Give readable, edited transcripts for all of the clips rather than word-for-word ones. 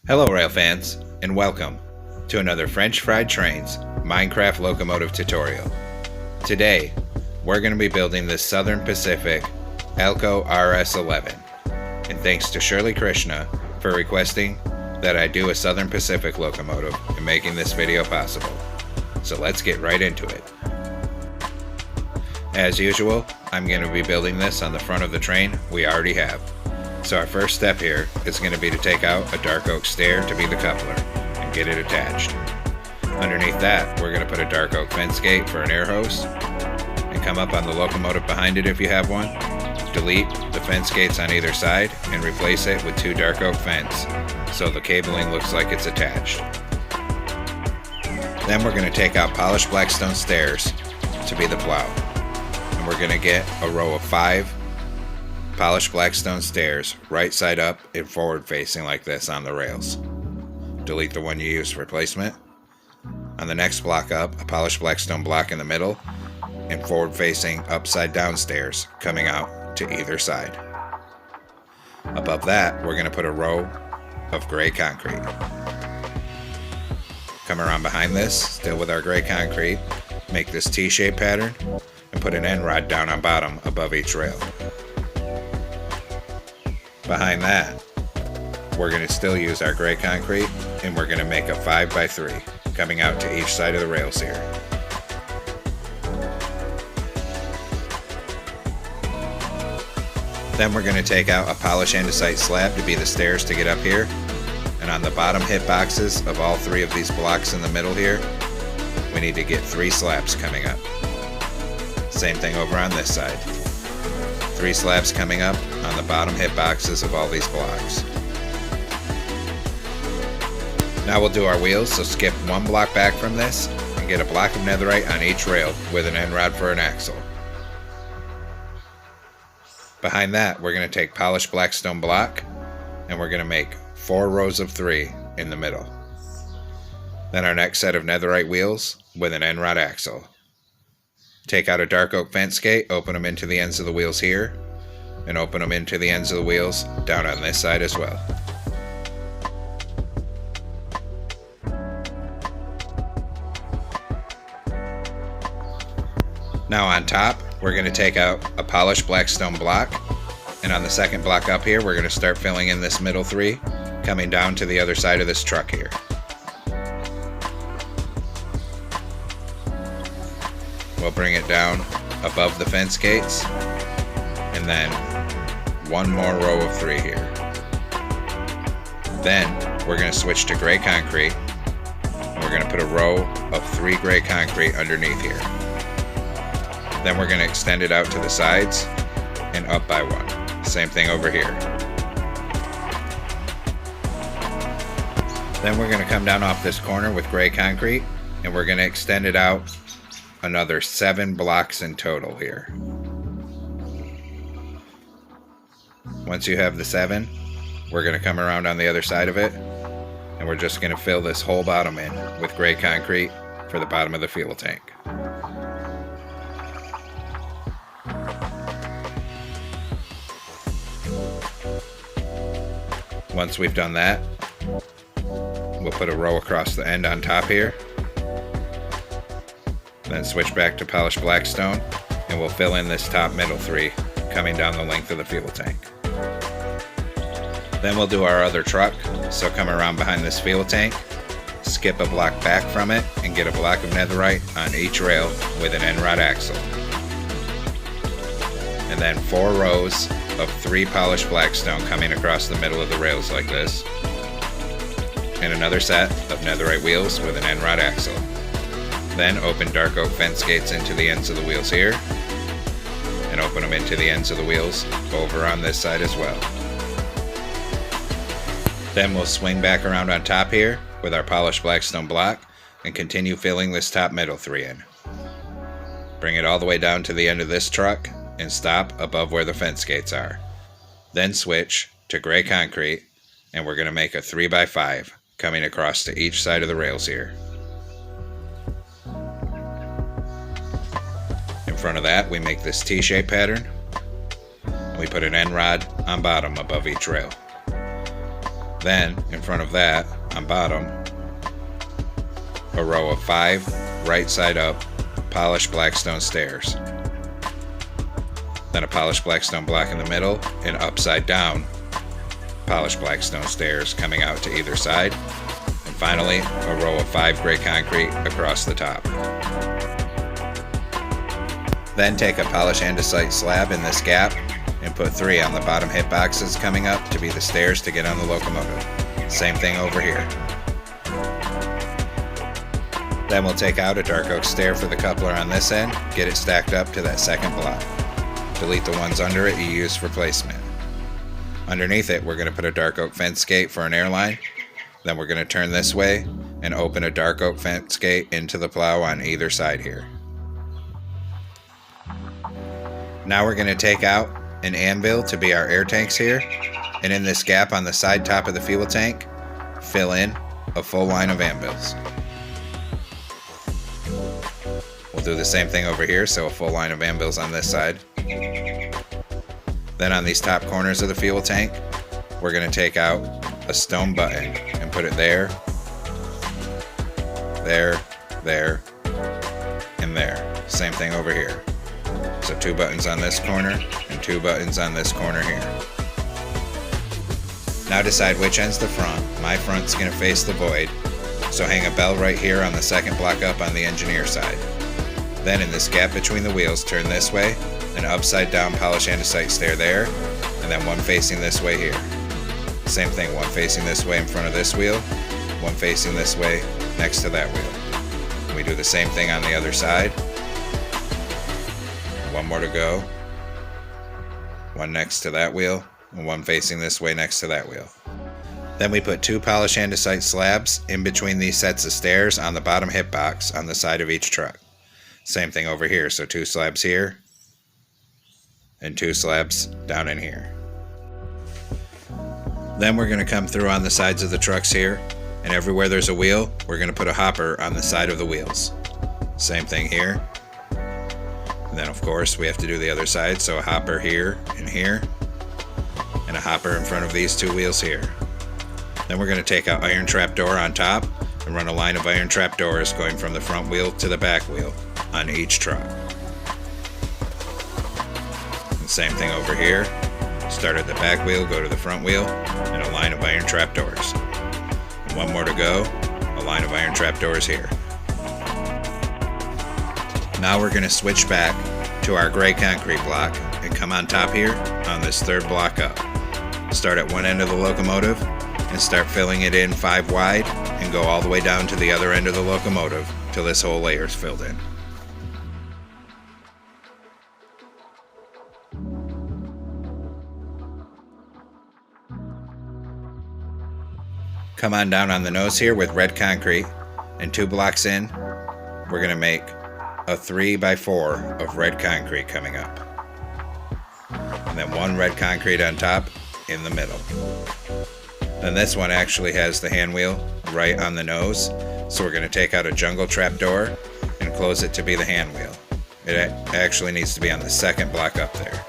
Hello rail fans, and welcome to another French Fried Trains Minecraft locomotive tutorial. Today, we're going to be building this Southern Pacific Alco RS11, and thanks to Shirley Krishna for requesting that I do a Southern Pacific locomotive and making this video possible. So let's get right into it. As usual, I'm going to be building this on the front of the train we already have. So our first step here is going to be to take out a dark oak stair to be the coupler and get it attached. Underneath that, we're going to put a dark oak fence gate for an air hose and come up on the locomotive behind it if you have one. Delete the fence gates on either side and replace it with two dark oak fence so the cabling looks like it's attached. Then we're going to take out polished black stone stairs to be the plow. And we're going to get a row of 5 polished black stone stairs right side up and forward facing like this on the rails. Delete the one you used for replacement. On the next block up, a polished black stone block in the middle and forward facing upside down stairs coming out to either side. Above that, we're going to put a row of gray concrete. Come around behind this, still with our gray concrete, make this T-shaped pattern and put an end rod down on bottom above each rail. Behind that, we're going to still use our gray concrete and we're going to make a 5x3 coming out to each side of the rails here. Then we're going to take out a polished andesite slab to be the stairs to get up here, and on the bottom hit boxes of all 3 of these blocks in the middle here, we need to get 3 slabs coming up. Same thing over on this side. 3 slabs coming up on the bottom hit boxes of all these blocks. Now we'll do our wheels, so skip 1 block back from this and get a block of netherite on each rail with an end rod for an axle. Behind that, we're going to take polished black stone block and we're going to make 4 rows of 3 in the middle. Then our next set of netherite wheels with an end rod axle. Take out a dark oak fence gate, open them into the ends of the wheels here, and open them into the ends of the wheels down on this side as well. Now on top, we're going to take out a polished black stone block, and on the second block up here, we're going to start filling in this middle 3, coming down to the other side of this truck here. We'll bring it down above the fence gates, and then 1 more row of 3 here. Then we're going to switch to gray concrete, and we're going to put a row of 3 gray concrete underneath here. Then we're going to extend it out to the sides and up by 1. Same thing over here. Then we're going to come down off this corner with gray concrete, and we're going to extend it out another 7 blocks in total here. Once you have the 7, we're going to come around on the other side of it, and we're just going to fill this whole bottom in with gray concrete for the bottom of the fuel tank. Once we've done that, we'll put a row across the end on top here. Then switch back to polished black stone, and we'll fill in this top middle 3 coming down the length of the fuel tank. Then we'll do our other truck, so come around behind this fuel tank, skip a block back from it, and get a block of netherite on each rail with an end rod axle. And then 4 rows of 3 polished black stone coming across the middle of the rails like this, and another set of netherite wheels with an end rod axle. Then open dark oak fence gates into the ends of the wheels here, and open them into the ends of the wheels over on this side as well. Then we'll swing back around on top here with our polished black stone block and continue filling this top middle 3 in. Bring it all the way down to the end of this truck and stop above where the fence gates are. Then switch to gray concrete, and we're going to make a 3x5 coming across to each side of the rails here. In front of that, we make this T-shaped pattern, and we put an end rod on bottom above each rail. Then, in front of that, on bottom, a row of 5 right side up polished blackstone stairs. Then a polished blackstone block in the middle and upside down polished blackstone stairs coming out to either side. And finally, a row of 5 gray concrete across the top. Then take a polished andesite slab in this gap and put 3 on the bottom hip boxes coming up to be the stairs to get on the locomotive. Same thing over here. Then we'll take out a dark oak stair for the coupler on this end, get it stacked up to that second block. Delete the ones under it you used for placement. Underneath it, we're going to put a dark oak fence gate for an airline. Then we're going to turn this way and open a dark oak fence gate into the plow on either side here. Now we're going to take out an anvil to be our air tanks here, and in this gap on the side top of the fuel tank, fill in a full line of anvils. We'll do the same thing over here, so a full line of anvils on this side. Then on these top corners of the fuel tank, we're going to take out a stone button and put it there, there, there, and there. Same thing over here. So 2 buttons on this corner and 2 buttons on this corner here. Now decide which end's the front. My front's going to face the void, so hang a bell right here on the second block up on the engineer side. Then in this gap between the wheels, turn this way, an upside down polished andesite stair there, and then one facing this way here. Same thing, one facing this way in front of this wheel, one facing this way next to that wheel. And we do the same thing on the other side. One more to go. One next to that wheel, and one facing this way next to that wheel. Then we put 2 polished andesite slabs in between these sets of stairs on the bottom hip box on the side of each truck. Same thing over here, so 2 slabs here, and 2 slabs down in here. Then we're going to come through on the sides of the trucks here, and everywhere there's a wheel, we're going to put a hopper on the side of the wheels. Same thing here. And then of course we have to do the other side, so a hopper here and here, and a hopper in front of these 2 wheels here. Then we're going to take out iron trap door on top and run a line of iron trap doors going from the front wheel to the back wheel on each truck. And same thing over here. Start at the back wheel, go to the front wheel, and a line of iron trap doors. And one more to go, a line of iron trap doors here. Now we're going to switch back to our gray concrete block and come on top here on this 3rd block up. Start at one end of the locomotive and start filling it in 5 wide and go all the way down to the other end of the locomotive till this whole layer is filled in. Come on down on the nose here with red concrete, and 2 blocks in, we're going to make a 3x4 of red concrete coming up. And then 1 red concrete on top in the middle. Then this one actually has the hand wheel right on the nose, so we're going to take out a jungle trap door and close it to be the hand wheel. It actually needs to be on the 2nd block up there.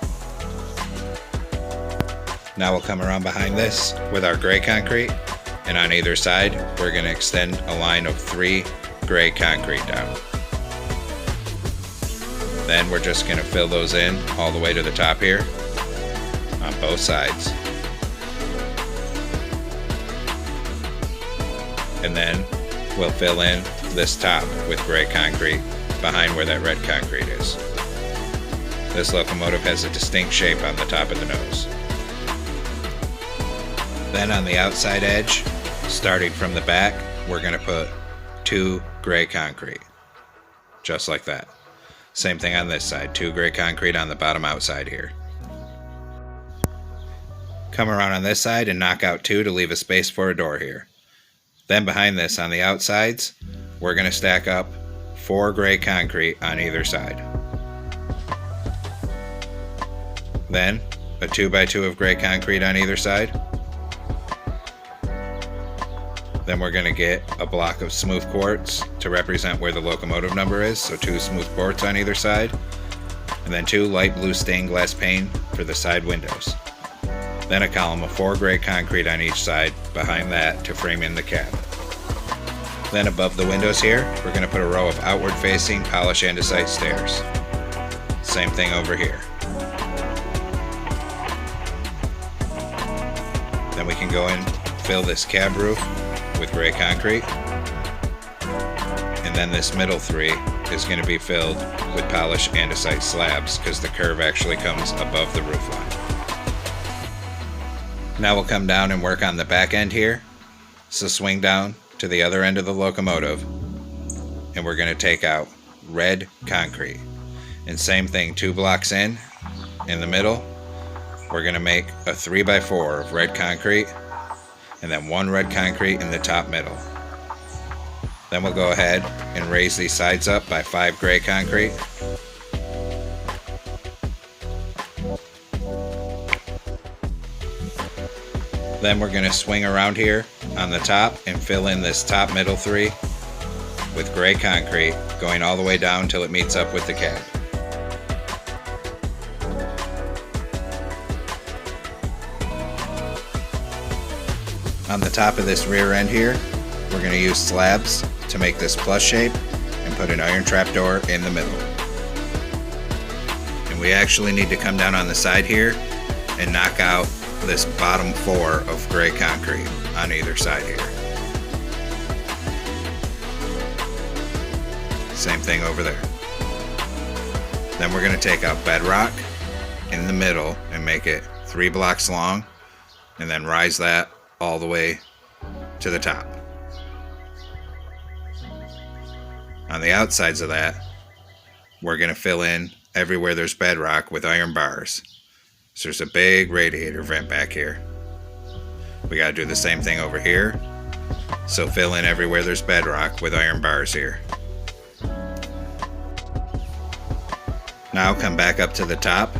Now we'll come around behind this with our gray concrete, and on either side we're going to extend a line of 3 gray concrete down. Then we're just going to fill those in all the way to the top here on both sides. And then we'll fill in this top with gray concrete behind where that red concrete is. This locomotive has a distinct shape on the top of the nose. Then on the outside edge, starting from the back, we're going to put 2 gray concrete. Just like that. Same thing on this side, 2 gray concrete on the bottom outside here. Come around on this side and knock out 2 to leave a space for a door here. Then behind this on the outsides, we're going to stack up 4 gray concrete on either side. Then a 2x2 of gray concrete on either side. Then we're going to get a block of smooth quartz to represent where the locomotive number is, so 2 smooth quartz on either side, and then 2 light blue stained glass pane for the side windows. Then a column of 4 gray concrete on each side behind that to frame in the cab. Then above the windows here, we're going to put a row of outward facing polished andesite stairs. Same thing over here. Then we can go in, fill this cab roof with gray concrete. And then this middle 3 is going to be filled with polished andesite slabs because the curve actually comes above the roof line. Now we'll come down and work on the back end here. So swing down to the other end of the locomotive and we're going to take out red concrete. And same thing, 2 blocks in the middle, we're going to make a 3x4 of red concrete and then 1 red concrete in the top middle. Then we'll go ahead and raise these sides up by 5 gray concrete. Then we're going to swing around here on the top and fill in this top middle 3 with gray concrete going all the way down till it meets up with the cab. On the top of this rear end here, we're going to use slabs to make this plus shape and put an iron trapdoor in the middle. And we actually need to come down on the side here and knock out this bottom 4 of gray concrete on either side here. Same thing over there. Then we're going to take out bedrock in the middle and make it 3 blocks long and then rise that all the way to the top. On the outsides of that, we're going to fill in everywhere there's bedrock with iron bars. So there's a big radiator vent back here. We got to do the same thing over here. So fill in everywhere there's bedrock with iron bars here. Now come back up to the top,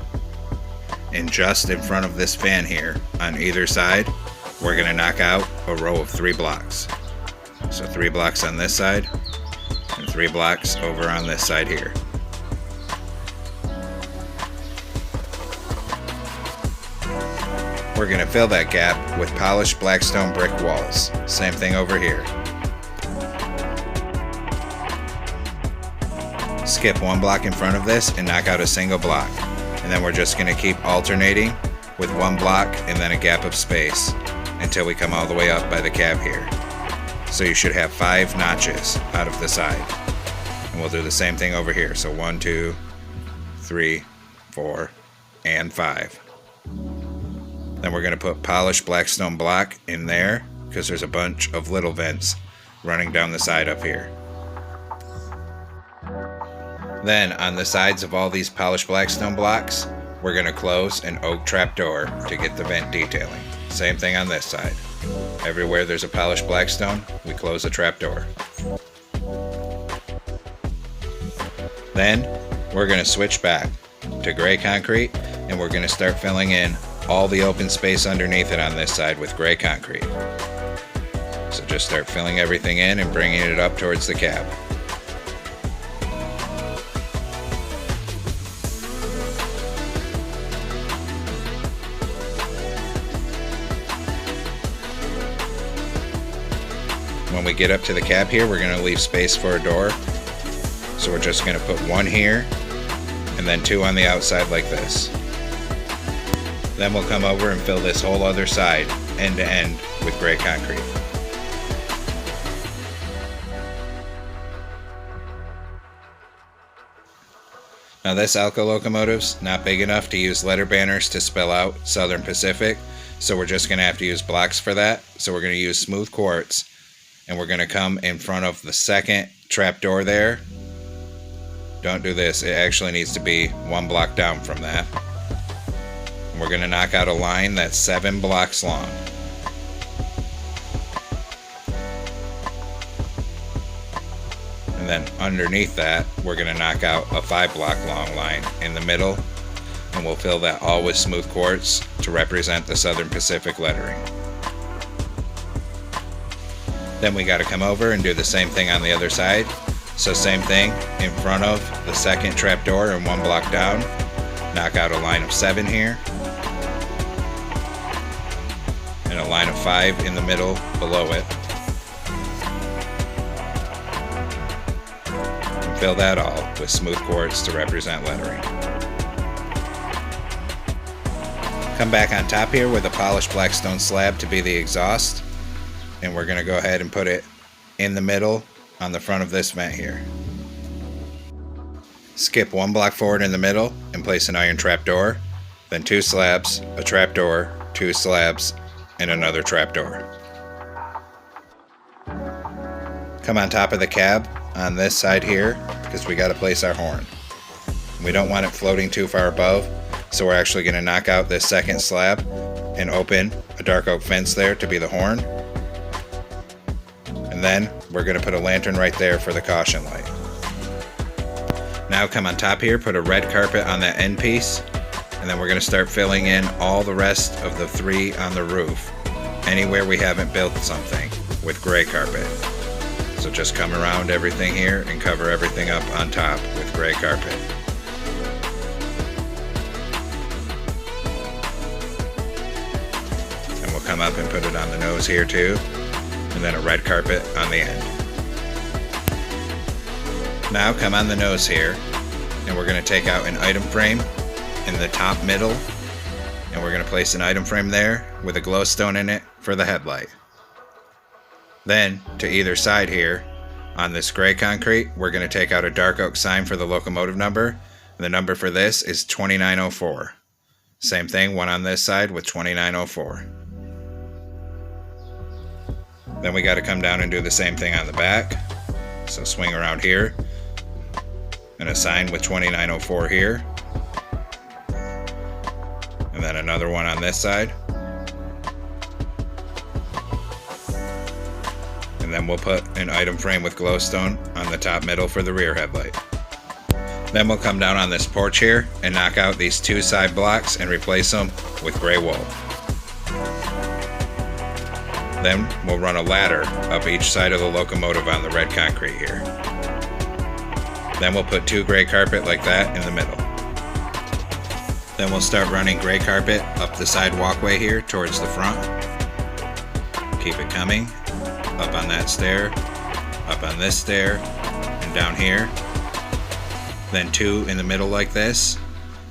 and just in front of this fan here on either side, we're going to knock out a row of 3 blocks. So 3 blocks on this side and 3 blocks over on this side here. We're going to fill that gap with polished blackstone brick walls. Same thing over here. Skip 1 block in front of this and knock out a single block. And then we're just going to keep alternating with 1 block and then a gap of space until we come all the way up by the cab here. So you should have 5 notches out of the side. And we'll do the same thing over here. So 1, 2, 3, 4, and 5. Then we're going to put polished blackstone block in there because there's a bunch of little vents running down the side up here. Then on the sides of all these polished blackstone blocks, we're going to close an oak trapdoor to get the vent detailing. Same thing on this side. Everywhere there's a polished blackstone, we close a trapdoor. Then we're going to switch back to gray concrete and we're going to start filling in all the open space underneath it on this side with gray concrete. So just start filling everything in and bringing it up towards the cab. When we get up to the cab here, we're going to leave space for a door. So we're just going to put 1 here and then 2 on the outside like this. Then we'll come over and fill this whole other side end to end with gray concrete. Now this Alco locomotive's not big enough to use letter banners to spell out Southern Pacific, so we're just going to have to use blocks for that. So we're going to use smooth quartz and we're going to come in front of the second trapdoor there. Don't do this, it actually needs to be 1 block down from that. We're going to knock out a line that's 7 blocks long. And then underneath that, we're going to knock out a 5 block long line in the middle. And we'll fill that all with smooth quartz to represent the Southern Pacific lettering. Then we got to come over and do the same thing on the other side. So same thing in front of the second trapdoor and 1 block down. Knock out a line of 7 here. 5 in the middle below it. And fill that all with smooth quartz to represent lettering. Come back on top here with a polished black stone slab to be the exhaust, and we're going to go ahead and put it in the middle on the front of this vent here. Skip 1 block forward in the middle and place an iron trapdoor, then 2 slabs, a trapdoor, 2 slabs, and another trapdoor. Come on top of the cab on this side here because we got to place our horn. We don't want it floating too far above, so we're actually going to knock out this second slab and open a dark oak fence there to be the horn. And then we're going to put a lantern right there for the caution light. Now come on top here, put a red carpet on that end piece, and then we're going to start filling in all the rest of the 3 on the roof, anywhere we haven't built something, with gray carpet. So just come around everything here and cover everything up on top with gray carpet. And we'll come up and put it on the nose here too, and then a red carpet on the end. Now come on the nose here, and we're going to take out an item frame in the top middle, and we're going to place an item frame there with a glowstone in it for the headlight. Then to either side here on this gray concrete, we're going to take out a dark oak sign for the locomotive number, and the number for this is 2904. Same thing, one on this side with 2904. Then we got to come down and do the same thing on the back. So swing around here, and a sign with 2904 here, and then another one on this side, and then we'll put an item frame with glowstone on the top middle for the rear headlight. Then we'll come down on this porch here and knock out these 2 side blocks and replace them with gray wool. Then we'll run a ladder up each side of the locomotive on the red concrete here. Then we'll put 2 gray carpet like that in the middle. Then we'll start running gray carpet up the side walkway here towards the front. Keep it coming, up on that stair, up on this stair, and down here. Then 2 in the middle like this.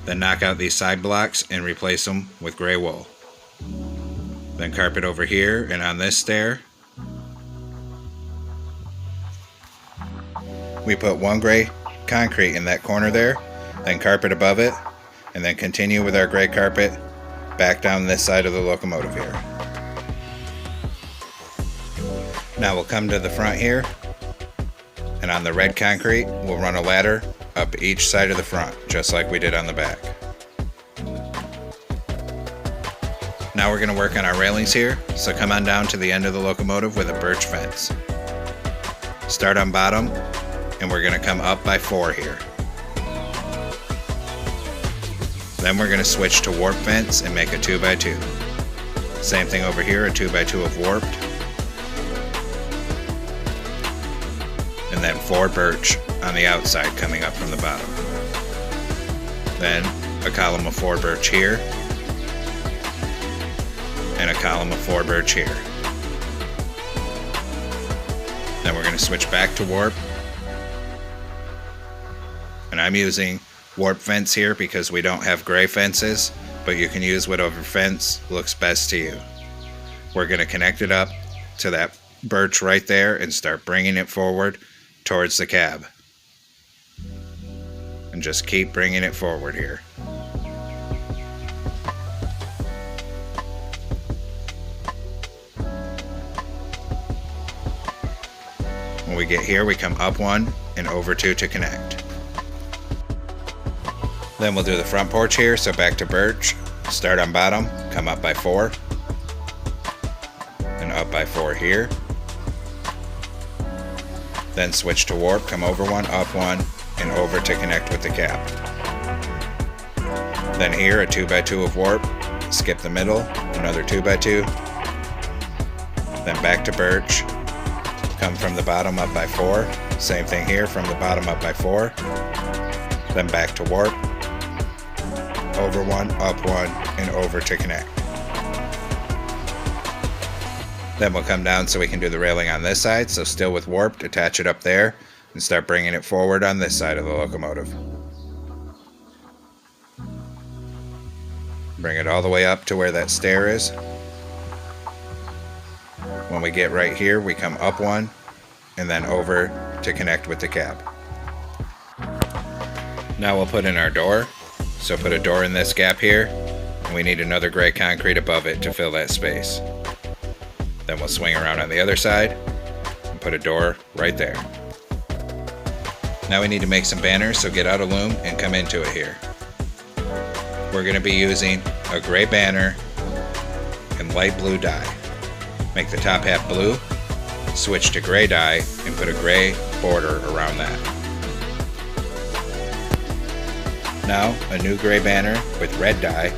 Then knock out these side blocks and replace them with gray wool. Then carpet over here and on this stair. We put 1 gray concrete in that corner there, then carpet above it, and then continue with our gray carpet back down this side of the locomotive here. Now we'll come to the front here, and on the red concrete, we'll run a ladder up each side of the front, just like we did on the back. Now we're going to work on our railings here, so come on down to the end of the locomotive with a birch fence. Start on bottom, and we're going to come up by 4 here. Then we're going to switch to warp fence and make a 2x2. Same thing over here, a 2x2 of warped. And then 4 birch on the outside coming up from the bottom. Then a column of 4 birch here, and a column of 4 birch here. Then we're going to switch back to warp. And I'm using warp fence here because we don't have gray fences, but you can use whatever fence looks best to you. We're going to connect it up to that birch right there and start bringing it forward towards the cab. And just keep bringing it forward here. When we get here, we come up 1 and over 2 to connect. Then we'll do the front porch here, so back to birch, start on bottom, come up by 4, and up by 4 here. Then switch to warp, come over 1, up 1, and over to connect with the cab. Then here, a 2x2 of warp, skip the middle, another 2x2, then back to birch, come from the bottom up by 4, same thing here, from the bottom up by 4, then back to warp, over 1, up 1, and over to connect. Then we'll come down so we can do the railing on this side, so still with warped, attach it up there, and start bringing it forward on this side of the locomotive. Bring it all the way up to where that stair is. When we get right here, we come up one, and then over to connect with the cab. Now we'll put in our door. So put a door in this gap here, and we need another gray concrete above it to fill that space. Then we'll swing around on the other side and put a door right there. Now we need to make some banners, so get out a loom and come into it here. We're going to be using a gray banner and light blue dye. Make the top half blue, switch to gray dye, and put a gray border around that. Now a new gray banner with red dye.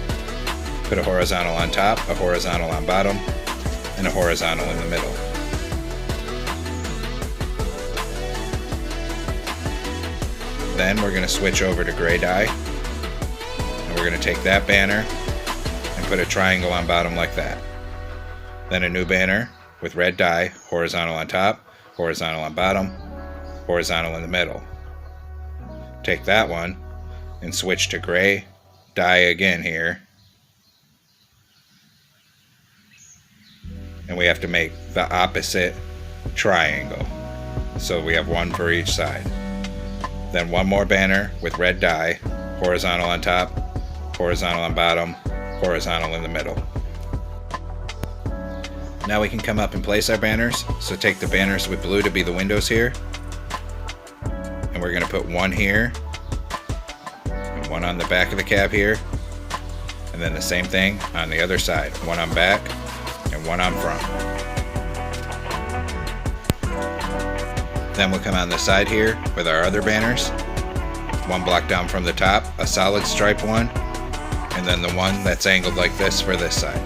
Put a horizontal on top, a horizontal on bottom, and a horizontal in the middle. Then we're going to switch over to gray dye, and we're going to take that banner and put a triangle on bottom like that. Then a new banner with red dye, horizontal on top, horizontal on bottom, horizontal in the middle. Take that one and switch to gray dye again here. And we have to make the opposite triangle. So we have one for each side. Then one more banner with red dye, horizontal on top, horizontal on bottom, horizontal in the middle. Now we can come up and place our banners. So take the banners with blue to be the windows here. And we're going to put one here, and one on the back of the cab here, and then the same thing on the other side. One on back and one on front. Then we'll come on the side here with our other banners. One block down from the top, a solid stripe one, and then the one that's angled like this for this side.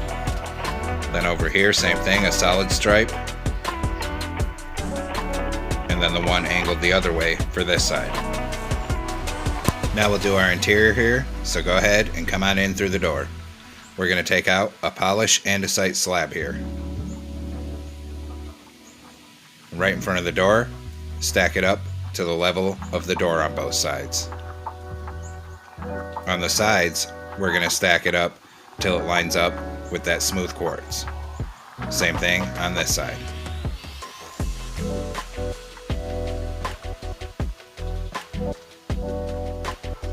Then over here, same thing, a solid stripe, and then the one angled the other way for this side. Now we'll do our interior here, so go ahead and come on in through the door. We're going to take out a polish andesite slab here. Right in front of the door, stack it up to the level of the door on both sides. On the sides, we're going to stack it up till it lines up with that smooth quartz. Same thing on this side.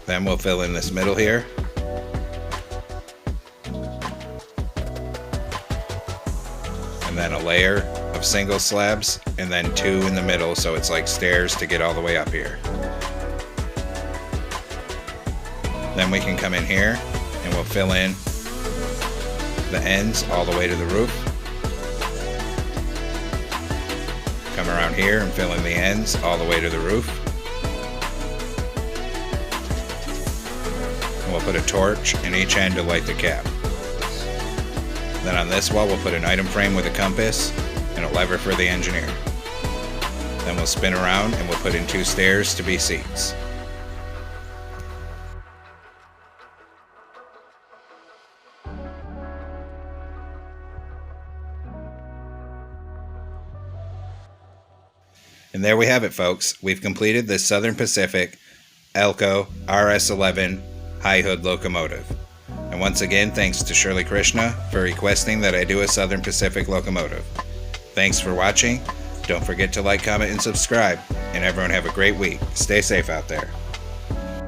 Then we'll fill in this middle here. And then a layer of single slabs, and then two in the middle, so it's like stairs to get all the way up here. Then we can come in here and we'll fill in the ends all the way to the roof. Come around here and fill in the ends all the way to the roof. And we'll put a torch in each end to light the cab. Then on this wall we'll put an item frame with a compass and a lever for the engineer. Then we'll spin around and we'll put in two stairs to be seats. And there we have it, folks. We've completed the Southern Pacific Alco RS11 high hood locomotive. And once again, thanks to Shirley Krishna for requesting that I do a Southern Pacific locomotive. Thanks for watching. Don't forget to like, comment, and subscribe. And everyone have a great week. Stay safe out there.